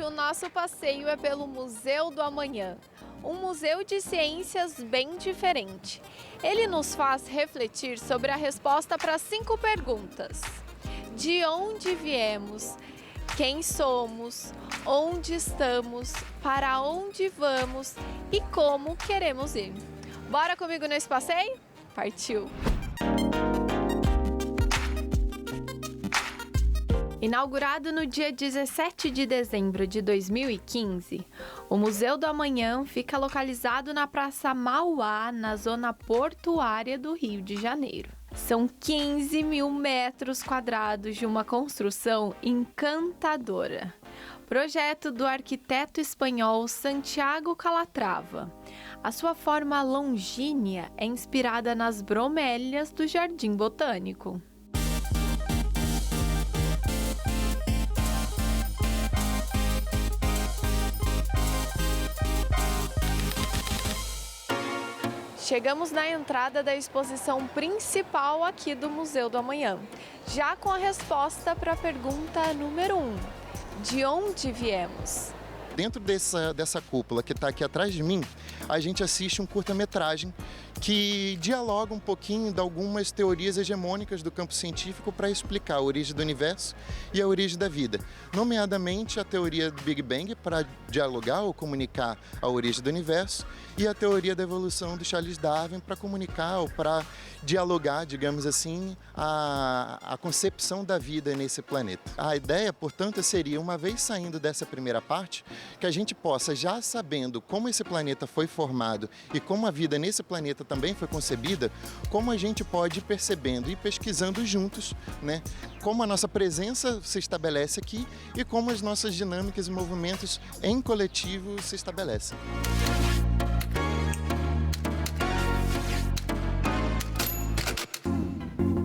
o nosso passeio é pelo Museu do Amanhã, um museu de ciências bem diferente. Ele nos faz refletir sobre a resposta para 5 perguntas. De onde viemos? Quem somos? Onde estamos? Para onde vamos? E como queremos ir? Bora comigo nesse passeio? Partiu! Inaugurado no dia 17 de dezembro de 2015, o Museu do Amanhã fica localizado na Praça Mauá, na zona portuária do Rio de Janeiro. São 15 mil metros quadrados de uma construção encantadora. Projeto do arquiteto espanhol Santiago Calatrava. A sua forma longínea é inspirada nas bromélias do Jardim Botânico. Chegamos na entrada da exposição principal aqui do Museu do Amanhã, já com a resposta para a pergunta número 1. De onde viemos? Dentro dessa cúpula que está aqui atrás de mim, a gente assiste um curta-metragem que dialoga um pouquinho de algumas teorias hegemônicas do campo científico para explicar a origem do universo e a origem da vida. Nomeadamente a teoria do Big Bang, para dialogar ou comunicar a origem do universo, e a teoria da evolução do Charles Darwin para comunicar ou para dialogar, digamos assim, a concepção da vida nesse planeta. A ideia, portanto, seria, uma vez saindo dessa primeira parte, que a gente possa, já sabendo como esse planeta foi formado e como a vida nesse planeta também foi concebida, como a gente pode ir percebendo e pesquisando juntos, né, como a nossa presença se estabelece aqui e como as nossas dinâmicas e movimentos em coletivo se estabelecem.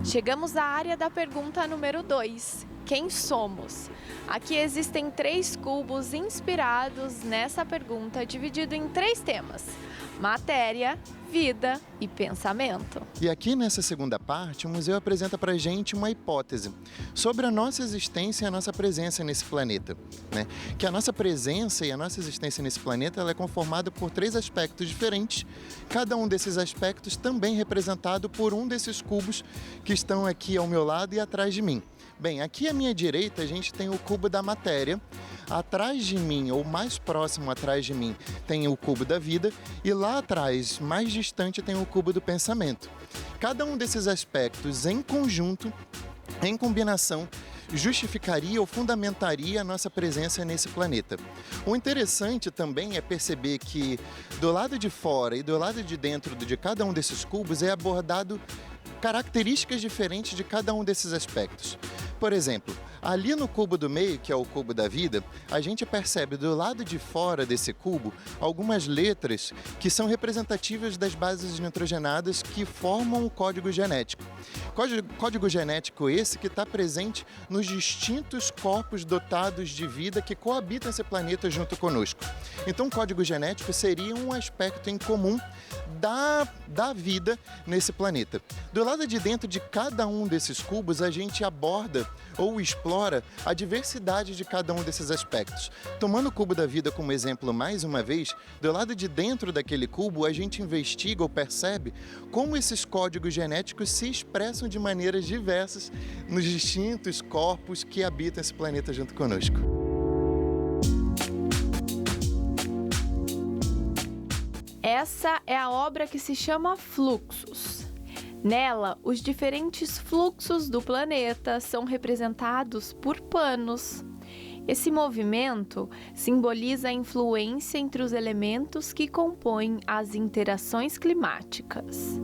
Chegamos à área da pergunta número 2. Quem somos? Aqui existem 3 cubos inspirados nessa pergunta, dividido em 3 temas: matéria, vida e pensamento. E aqui nessa segunda parte, o museu apresenta para a gente uma hipótese sobre a nossa existência e a nossa presença nesse planeta, né? Que a nossa presença e a nossa existência nesse planeta, ela é conformada por 3 aspectos diferentes, cada um desses aspectos também representado por um desses cubos que estão aqui ao meu lado e atrás de mim. Bem, aqui à minha direita a gente tem o cubo da matéria, atrás de mim, ou mais próximo atrás de mim, tem o cubo da vida, e lá atrás, mais distante, tem o cubo do pensamento. Cada um desses aspectos em conjunto, em combinação, justificaria ou fundamentaria a nossa presença nesse planeta. O interessante também é perceber que do lado de fora e do lado de dentro de cada um desses cubos é abordado características diferentes de cada um desses aspectos. Por exemplo, ali no cubo do meio, que é o cubo da vida, a gente percebe do lado de fora desse cubo algumas letras que são representativas das bases nitrogenadas que formam o código genético. Código genético esse que está presente nos distintos corpos dotados de vida que coabitam esse planeta junto conosco. Então, o código genético seria um aspecto em comum da vida nesse planeta. Do lado de dentro de cada um desses cubos, a gente aborda ou explora a diversidade de cada um desses aspectos. Tomando o cubo da vida como exemplo mais uma vez, do lado de dentro daquele cubo, a gente investiga ou percebe como esses códigos genéticos se expressam de maneiras diversas nos distintos corpos que habitam esse planeta junto conosco. Essa é a obra que se chama Fluxos. Nela, os diferentes fluxos do planeta são representados por panos. Esse movimento simboliza a influência entre os elementos que compõem as interações climáticas.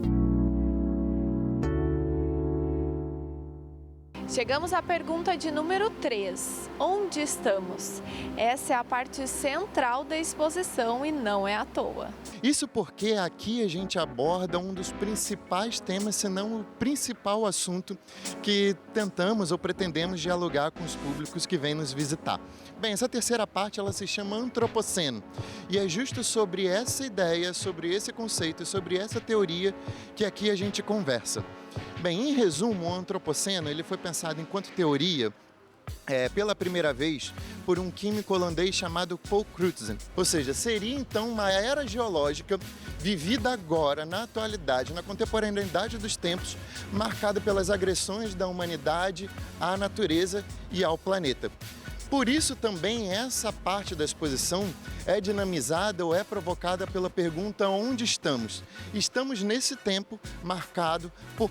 Chegamos à pergunta de número 3. Onde estamos? Essa é a parte central da exposição e não é à toa. Isso porque aqui a gente aborda um dos principais temas, se não o principal assunto que tentamos ou pretendemos dialogar com os públicos que vêm nos visitar. Bem, essa terceira parte ela se chama Antropoceno e é justo sobre essa ideia, sobre esse conceito, sobre essa teoria que aqui a gente conversa. Bem, em resumo, o Antropoceno ele foi pensado enquanto teoria pela primeira vez por um químico holandês chamado Paul Crutzen. Ou seja, seria então uma era geológica vivida agora, na atualidade, na contemporaneidade dos tempos, marcada pelas agressões da humanidade à natureza e ao planeta. Por isso também essa parte da exposição é dinamizada ou é provocada pela pergunta: onde estamos? Estamos nesse tempo marcado por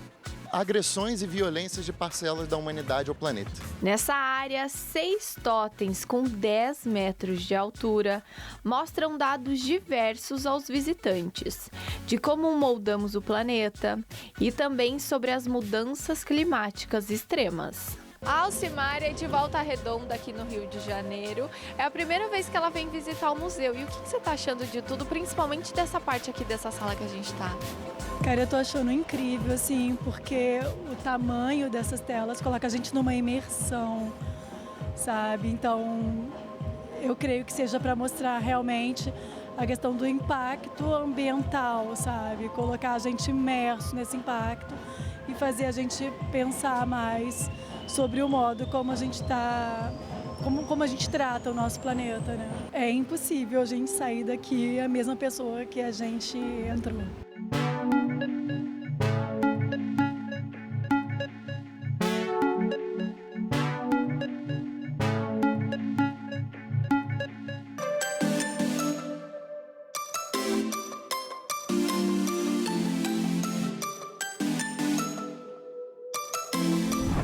agressões e violências de parcelas da humanidade ao planeta. Nessa área, 6 totens com 10 metros de altura mostram dados diversos aos visitantes, de como moldamos o planeta e também sobre as mudanças climáticas extremas. A Alcimar é de Volta Redonda, aqui no Rio de Janeiro. É a primeira vez que ela vem visitar o museu. E o que você está achando de tudo, principalmente dessa parte aqui dessa sala que a gente está? Cara, eu tô achando incrível, assim, porque o tamanho dessas telas coloca a gente numa imersão, sabe? Então, eu creio que seja para mostrar realmente a questão do impacto ambiental, sabe? Colocar a gente imerso nesse impacto e fazer a gente pensar mais sobre o modo como a gente está, como a gente trata o nosso planeta, né? É impossível a gente sair daqui a mesma pessoa que a gente entrou.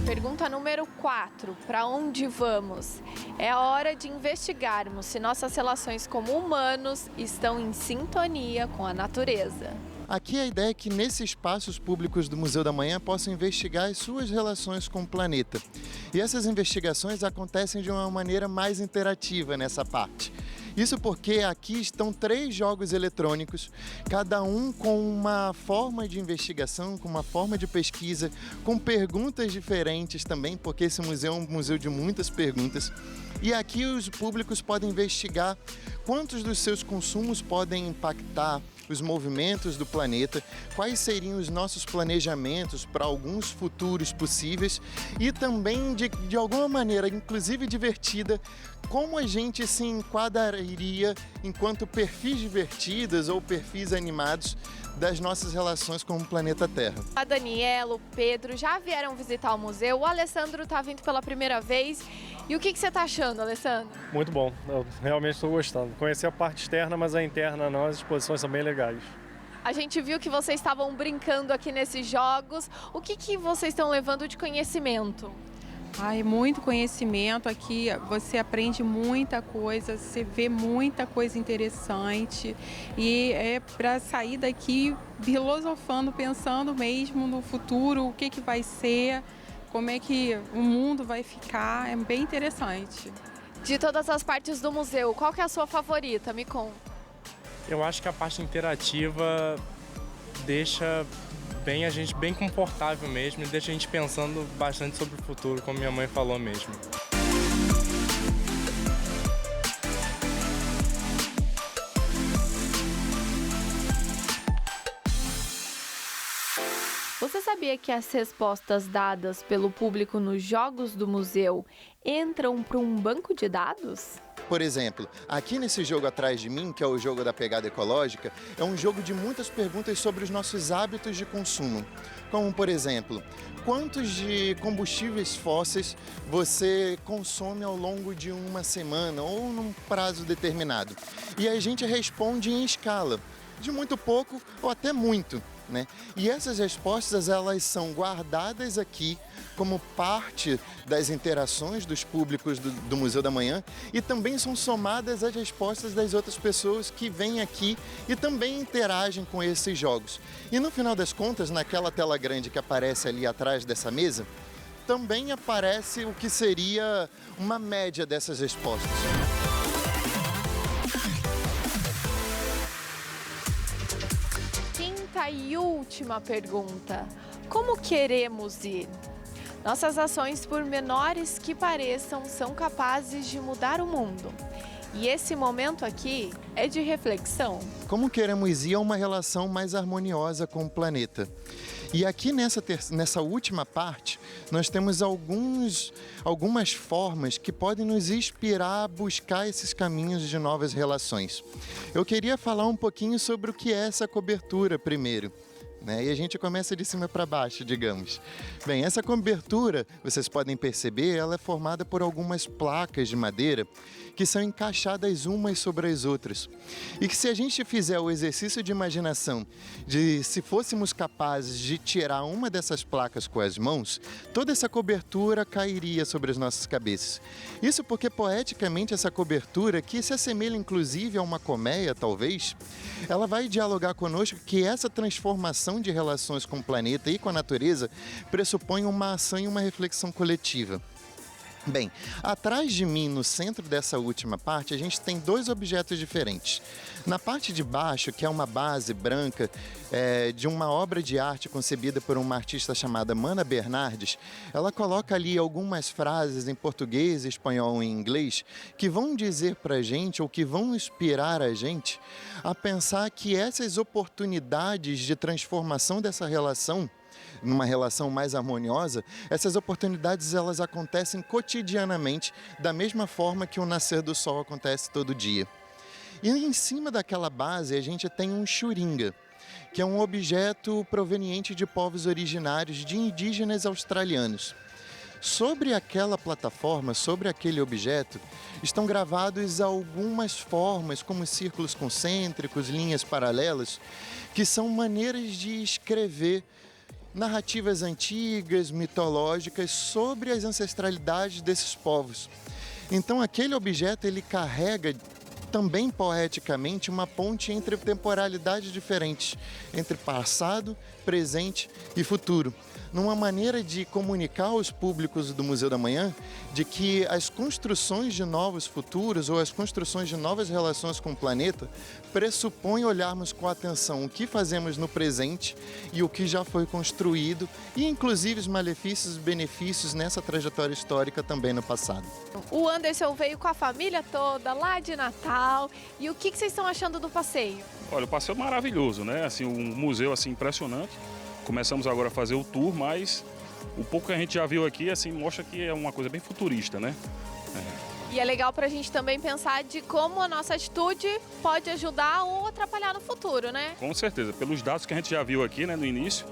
Pergunta número 4. Para onde vamos? É a hora de investigarmos se nossas relações como humanos estão em sintonia com a natureza. Aqui a ideia é que nesses espaços públicos do Museu da Manhã possam investigar as suas relações com o planeta. E essas investigações acontecem de uma maneira mais interativa nessa parte. Isso porque aqui estão 3 jogos eletrônicos, cada um com uma forma de investigação, com uma forma de pesquisa, com perguntas diferentes também, porque esse museu é um museu de muitas perguntas. E aqui os públicos podem investigar quantos dos seus consumos podem impactar os movimentos do planeta, quais seriam os nossos planejamentos para alguns futuros possíveis e também, de alguma maneira, inclusive divertida, como a gente se enquadraria enquanto perfis divertidos ou perfis animados das nossas relações com o planeta Terra. A Daniela, o Pedro já vieram visitar o museu, o Alessandro está vindo pela primeira vez. E o que você está achando, Alessandro? Muito bom, eu realmente estou gostando. Conheci a parte externa, mas a interna não, as exposições são bem legais. A gente viu que vocês estavam brincando aqui nesses jogos. O que vocês estão levando de conhecimento? Ai, muito conhecimento aqui, você aprende muita coisa, você vê muita coisa interessante e é para sair daqui filosofando, pensando mesmo no futuro, o que vai ser, como é que o mundo vai ficar, é bem interessante. De todas as partes do museu, qual que é a sua favorita? Me conta. Eu acho que a parte interativa deixa a gente bem confortável mesmo e deixa a gente pensando bastante sobre o futuro, como minha mãe falou mesmo. Você sabia que as respostas dadas pelo público nos jogos do museu entram para um banco de dados? Por exemplo, aqui nesse jogo atrás de mim, que é o jogo da pegada ecológica, é um jogo de muitas perguntas sobre os nossos hábitos de consumo. Como, por exemplo, quantos de combustíveis fósseis você consome ao longo de uma semana ou num prazo determinado? E a gente responde em escala, de muito pouco ou até muito, né? E essas respostas, elas são guardadas aqui como parte das interações dos públicos do Museu da Manhã e também são somadas às respostas das outras pessoas que vêm aqui e também interagem com esses jogos. E no final das contas, naquela tela grande que aparece ali atrás dessa mesa, também aparece o que seria uma média dessas respostas. Quinta e última pergunta: como queremos ir? Nossas ações, por menores que pareçam, são capazes de mudar o mundo. E esse momento aqui é de reflexão. Como queremos ir a uma relação mais harmoniosa com o planeta? E aqui nessa última parte, nós temos algumas formas que podem nos inspirar a buscar esses caminhos de novas relações. Eu queria falar um pouquinho sobre o que é essa cobertura primeiro. E a gente começa de cima para baixo, digamos. Bem, essa cobertura, vocês podem perceber, ela é formada por algumas placas de madeira que são encaixadas umas sobre as outras. E que se a gente fizer o exercício de imaginação de se fôssemos capazes de tirar uma dessas placas com as mãos, toda essa cobertura cairia sobre as nossas cabeças. Isso porque poeticamente essa cobertura, que se assemelha inclusive a uma colmeia, talvez, ela vai dialogar conosco que essa transformação de relações com o planeta e com a natureza pressupõe uma ação e uma reflexão coletiva. Bem, atrás de mim, no centro dessa última parte, a gente tem dois objetos diferentes. Na parte de baixo, que é uma base branca de uma obra de arte concebida por uma artista chamada Mana Bernardes, ela coloca ali algumas frases em português, espanhol e inglês que vão dizer para a gente, ou que vão inspirar a gente a pensar que essas oportunidades de transformação dessa relação, numa relação mais harmoniosa, essas oportunidades elas acontecem cotidianamente, da mesma forma que o nascer do sol acontece todo dia. E em cima daquela base a gente tem um xuringa, que é um objeto proveniente de povos originários de indígenas australianos. Sobre aquela plataforma, sobre aquele objeto, estão gravados algumas formas, como círculos concêntricos, linhas paralelas, que são maneiras de escrever narrativas antigas, mitológicas, sobre as ancestralidades desses povos. Então aquele objeto ele carrega também poeticamente uma ponte entre temporalidades diferentes, entre passado, presente e futuro, numa maneira de comunicar aos públicos do Museu da Manhã de que as construções de novos futuros ou as construções de novas relações com o planeta pressupõem olharmos com atenção o que fazemos no presente e o que já foi construído e inclusive os malefícios e benefícios nessa trajetória histórica também no passado. O Anderson veio com a família toda lá de Natal. E o que vocês estão achando do passeio? Olha, o passeio é maravilhoso, né? Assim, um museu assim impressionante. Começamos agora a fazer o tour, mas o pouco que a gente já viu aqui assim mostra que é uma coisa bem futurista, né? E é legal para a gente também pensar de como a nossa atitude pode ajudar ou atrapalhar no futuro, né? Com certeza, pelos dados que a gente já viu aqui, né, no início,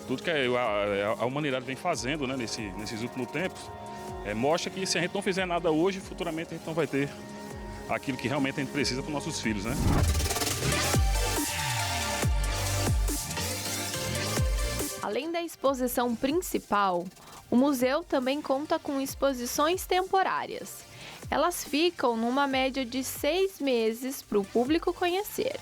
tudo que a humanidade vem fazendo, né, nesses últimos tempos, mostra que se a gente não fizer nada hoje, futuramente a gente não vai ter aquilo que realmente a gente precisa para os nossos filhos, né? Além da exposição principal, o museu também conta com exposições temporárias. Elas ficam numa média de 6 meses para o público conhecer.